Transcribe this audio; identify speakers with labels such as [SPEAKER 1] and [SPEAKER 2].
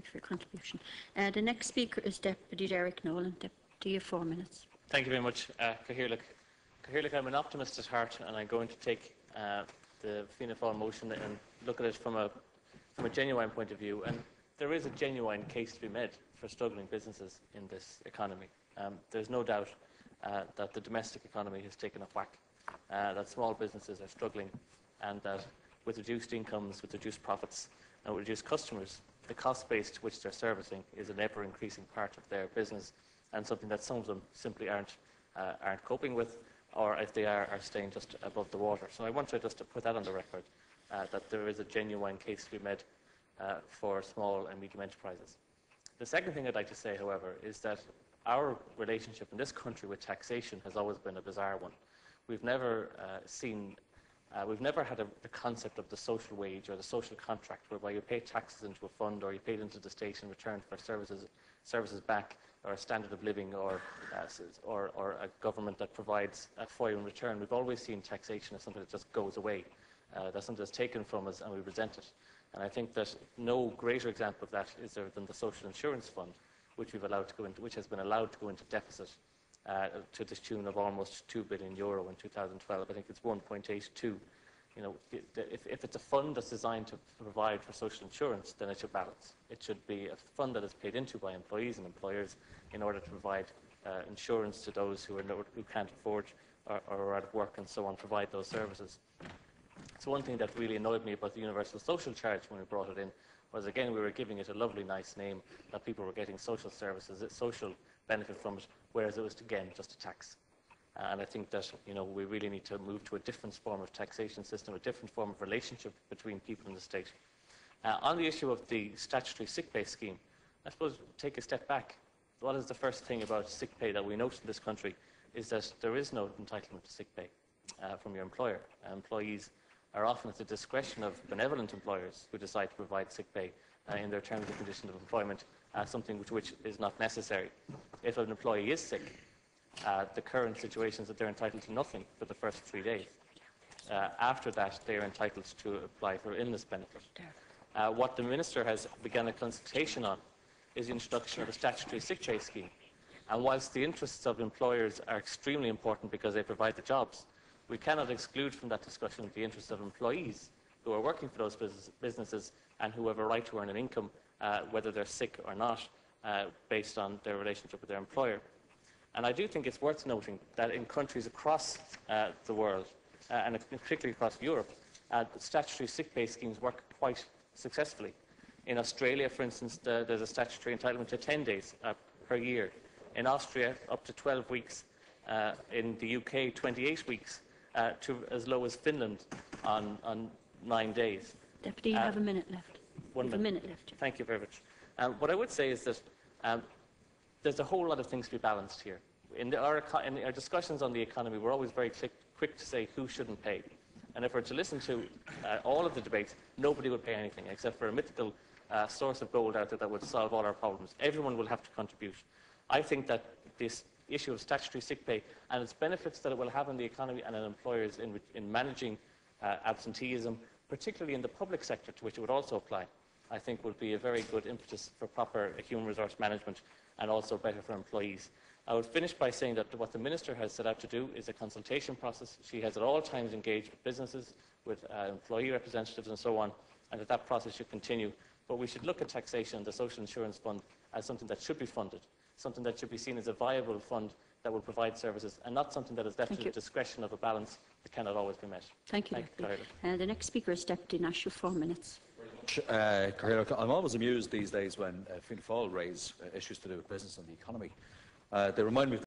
[SPEAKER 1] Thank you for your contribution. The next speaker is Deputy Derek Nolan. Deputy, you have 4 minutes.
[SPEAKER 2] Thank you very much. Cahirlik, I'm an optimist at heart, and I'm going to take the Fianna Fáil motion and look at it from a genuine point of view. And there is a genuine case to be made for struggling businesses in this economy. There's no doubt that the domestic economy has taken a whack, that small businesses are struggling, and that with reduced incomes, with reduced profits, and with reduced customers, the cost base to which they're servicing is an ever-increasing part of their business, and something that some of them simply aren't coping with, or if they are staying just above the water. So I want to just put that on the record, that there is a genuine case to be made for small and medium enterprises. The second thing I'd like to say, however, is that our relationship in this country with taxation has always been a bizarre one. We've never had the concept of the social wage or the social contract, whereby you pay taxes into a fund or you pay it into the state in return for services back, or a standard of living, or a government that provides for you in return. We've always seen taxation as something that just goes away. That's something that's taken from us and we resent it. And I think that no greater example of that is there than the Social Insurance Fund, which has been allowed to go into deficit to the tune of almost €2 billion in 2012. I think it's 1.82. You know, if it's a fund that's designed to provide for social insurance, then it should balance. It should be a fund that is paid into by employees and employers in order to provide insurance to those who can't afford or are out of work and so on, provide those services. So one thing that really annoyed me about the universal social charge when we brought it in was, again, we were giving it a lovely, nice name, that people were getting social services, social benefit from it, whereas it was, again, just a tax. And I think that, you know, we really need to move to a different form of taxation system, a different form of relationship between people in the state. On the issue of the statutory sick pay scheme, I suppose take a step back. What is the first thing about sick pay that we note in this country is that there is no entitlement to sick pay from your employer. Employees are often at the discretion of benevolent employers who decide to provide sick pay in their terms and conditions of employment, something which is not necessary. If an employee is sick, the current situation is that they're entitled to nothing for the first 3 days. After that, they are entitled to apply for illness benefit. What the Minister has begun a consultation on is the introduction of a statutory sick pay scheme. And whilst the interests of employers are extremely important because they provide the jobs, we cannot exclude from that discussion the interests of employees who are working for those businesses and who have a right to earn an income, whether they're sick or not, based on their relationship with their employer. And I do think it's worth noting that in countries across the world, and particularly across Europe, statutory sick pay schemes work quite successfully. In Australia, for instance, there's a statutory entitlement to 10 days per year. In Austria, up to 12 weeks. In the UK, 28 weeks, to as low as Finland on 9 days.
[SPEAKER 1] Deputy, you have a minute left.
[SPEAKER 2] 1 minute.
[SPEAKER 1] A minute left.
[SPEAKER 2] Thank you very much. What I would say is that there's a whole lot of things to be balanced here. In our discussions on the economy, we're always very quick to say who shouldn't pay. And if we're to listen to all of the debates, nobody would pay anything except for a mythical source of gold out there that would solve all our problems. Everyone will have to contribute. I think that this issue of statutory sick pay and its benefits that it will have on the economy and on employers in managing absenteeism, particularly in the public sector, to which it would also apply, I think would be a very good impetus for proper human resource management and also better for employees. I would finish by saying that what the Minister has set out to do is a consultation process. She has at all times engaged with businesses, with employee representatives and so on, and that process should continue. But we should look at taxation and the Social Insurance Fund as something that should be funded, something that should be seen as a viable fund that will provide services, and not something that is left to the discretion of a balance that cannot always be met.
[SPEAKER 1] Thank you. The next speaker is Deputy Nash, 4 minutes.
[SPEAKER 3] I'm always amused these days when Fianna Fáil raise issues to do with business and the economy. They remind me of